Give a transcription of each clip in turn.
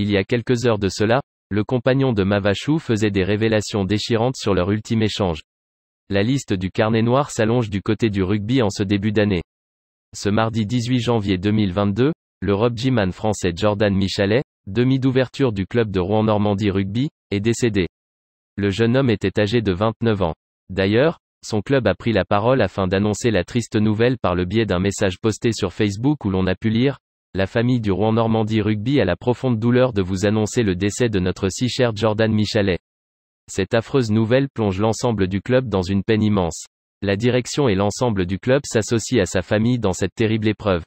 Il y a quelques heures de cela, le compagnon de Mavachou faisait des révélations déchirantes sur leur ultime échange. La liste du carnet noir s'allonge du côté du rugby en ce début d'année. Ce mardi 18 janvier 2022, le rugbyman français Jordan Michalet, demi d'ouverture du club de Rouen-Normandie Rugby, est décédé. Le jeune homme était âgé de 29 ans. D'ailleurs, son club a pris la parole afin d'annoncer la triste nouvelle par le biais d'un message posté sur Facebook où l'on a pu lire « La famille du Rouen-Normandie Rugby a la profonde douleur de vous annoncer le décès de notre si cher Jordan Michalet. Cette affreuse nouvelle plonge l'ensemble du club dans une peine immense. La direction et l'ensemble du club s'associent à sa famille dans cette terrible épreuve. »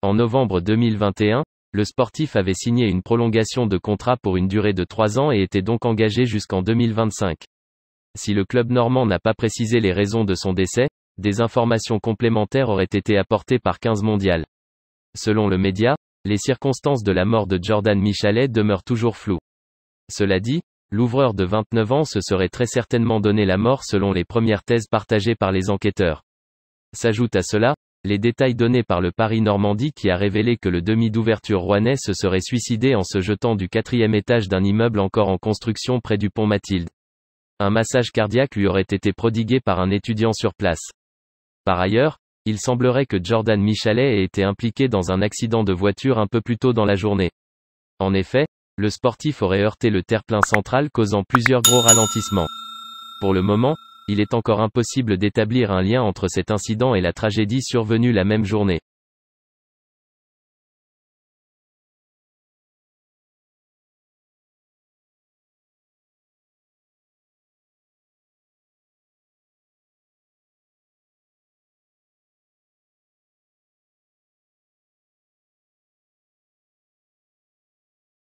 En novembre 2021, le sportif avait signé une prolongation de contrat pour une durée de 3 ans et était donc engagé jusqu'en 2025. Si le club normand n'a pas précisé les raisons de son décès, des informations complémentaires auraient été apportées par 15 Mondial. Selon le média, les circonstances de la mort de Jordan Michalet demeurent toujours floues. Cela dit, l'ouvreur de 29 ans se serait très certainement donné la mort selon les premières thèses partagées par les enquêteurs. S'ajoutent à cela, les détails donnés par le Paris Normandie qui a révélé que le demi d'ouverture rouennais se serait suicidé en se jetant du 4e étage d'un immeuble encore en construction près du pont Mathilde. Un massage cardiaque lui aurait été prodigué par un étudiant sur place. Par ailleurs, il semblerait que Jordan Michalet ait été impliqué dans un accident de voiture un peu plus tôt dans la journée. En effet, le sportif aurait heurté le terre-plein central causant plusieurs gros ralentissements. Pour le moment, il est encore impossible d'établir un lien entre cet incident et la tragédie survenue la même journée.